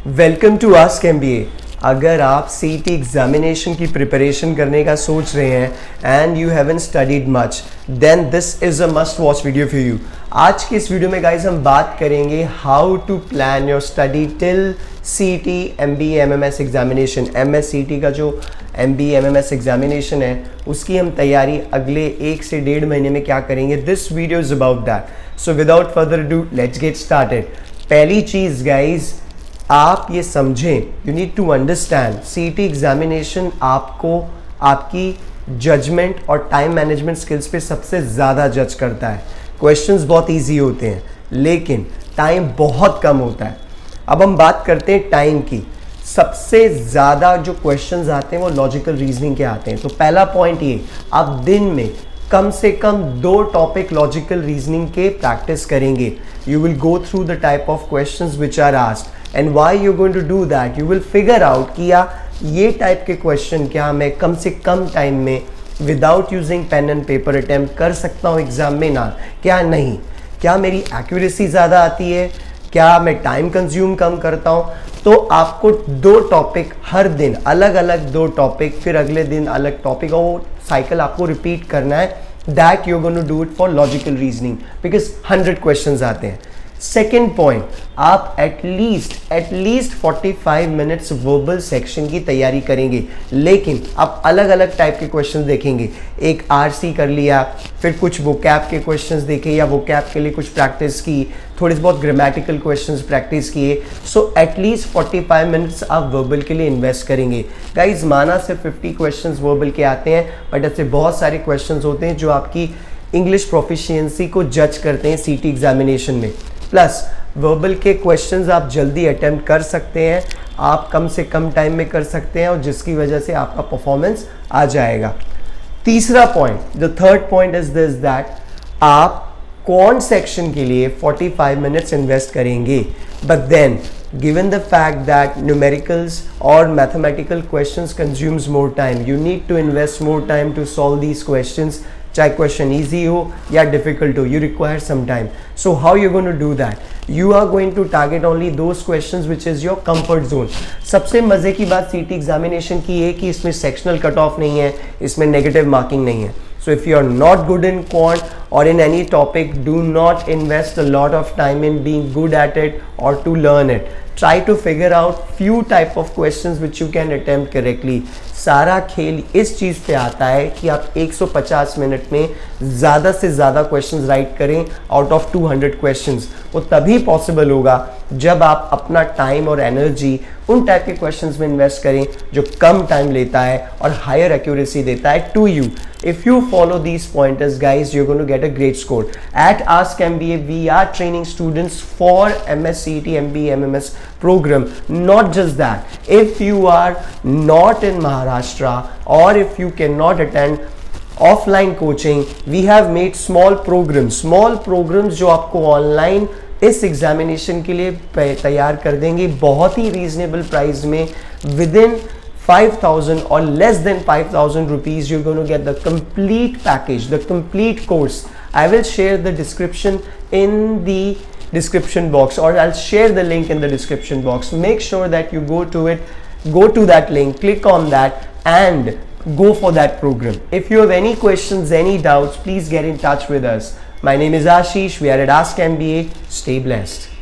Welcome to ask MBA. अगर आप सीटी एग्जामिनेशन की प्रिपरेशन करने का सोच रहे हैं and you haven't studied much, then this is a must watch video for you. आज की इस वीडियो में गाइज हम बात करेंगे how to plan your study till CET MBA MMS examination. MSCET का जो एमबीए एमएमएस एग्जामिनेशन है उसकी हम तैयारी अगले 1 से 1.5 महीने में क्या करेंगे। This video is about that. So without further do let's get started. पहली चीज़ गाइज आप ये समझें, यू नीड टू अंडरस्टैंड सीटी एग्जामिनेशन आपको आपकी जजमेंट और टाइम मैनेजमेंट स्किल्स पे सबसे ज़्यादा जज करता है। क्वेश्चंस बहुत इजी होते हैं लेकिन टाइम बहुत कम होता है। अब हम बात करते हैं टाइम की। सबसे ज़्यादा जो क्वेश्चंस आते हैं वो लॉजिकल रीजनिंग के आते हैं। तो पहला पॉइंट ये, आप दिन में कम से कम 2 टॉपिक लॉजिकल रीजनिंग के प्रैक्टिस करेंगे। You will go through the type of questions which are asked and why you going to do that. You will figure out कि या ये टाइप के क्वेश्चन क्या मैं कम से कम टाइम में without using pen and paper attempt कर सकता हूँ एग्जाम में ना, क्या नहीं, क्या मेरी एक्यूरेसी ज़्यादा आती है, क्या मैं टाइम कंज्यूम कम करता हूँ। तो आपको 2 टॉपिक हर दिन, अलग अलग 2 टॉपिक, फिर अगले दिन अलग टॉपिक, और वो साइकिल आपको रिपीट करना है। That you going to do it for logical reasoning because 100 questions आते हैं। सेकेंड पॉइंट, आप एटलीस्ट 45 मिनट्स वर्बल सेक्शन की तैयारी करेंगे, लेकिन आप अलग अलग टाइप के क्वेश्चंस देखेंगे। एक आरसी कर लिया, फिर कुछ वोकैब के क्वेश्चंस देखे या वोकैब के लिए कुछ प्रैक्टिस की, थोड़ी बहुत ग्रामेटिकल क्वेश्चंस प्रैक्टिस किए। सो एटलीस्ट 45 मिनट्स आप वर्बल के लिए इन्वेस्ट करेंगे। गाइज माना सिर्फ 50 क्वेश्चंस वर्बल के आते हैं, बट ऐसे बहुत सारे क्वेश्चंस होते हैं जो आपकी इंग्लिश प्रोफिशिएंसी को जज करते हैं सीटी एग्जामिनेशन में। प्लस वर्बल के क्वेश्चंस आप जल्दी अटेम्प्ट कर सकते हैं, आप कम से कम टाइम में कर सकते हैं, और जिसकी वजह से आपका परफॉर्मेंस आ जाएगा। तीसरा point, the third point is this that आप क्वांट सेक्शन के लिए 45 मिनट्स इन्वेस्ट करेंगे, but then given the fact that numericals or mathematical questions consumes more time, you need to invest more time to solve these questions. चाहे question easy हो या difficult हो, you require some time. So how you going to do that? You are going to target only those questions which is your comfort zone. सबसे मजे की बात सीटी examination की है कि इसमें सेक्शनल कट ऑफ नहीं है, इसमें नेगेटिव मार्किंग नहीं है। So if you are not good in quant or in any topic, do not invest a lot of time in being good at it or to learn it. Try to figure out few type of questions which you can attempt correctly. सारा खेल इस चीज़ पे आता है कि आप 150 minute में ज़्यादा से ज़्यादा क्वेश्चंस राइट करें आउट ऑफ 200 क्वेश्चंस। वो तभी पॉसिबल होगा जब आप अपना टाइम और एनर्जी उन टाइप के क्वेश्चंस में इन्वेस्ट करें जो कम टाइम लेता है और हायर एक्यूरेसी देता है to you. If you follow these pointers, guys, you're going to get a great score. At Ask MBA, we are training students for MSCET, MBA, MMS program. Not just that. If you are not in Maharashtra or if you cannot attend offline coaching, we have made small programs. Small programs जो आपको online इस examination के लिए तैयार कर देंगे बहुत ही reasonable price में। Within 5,000 or less than 5,000 rupees, you're going to get the complete package, the complete course. I will share the description in the description box, or I'll share the link in the description box. Make sure that you go to it, go to that link, click on that and go for that program. If you have any questions, any doubts, please get in touch with us. My name is Ashish. We are at Ask MBA. Stay blessed.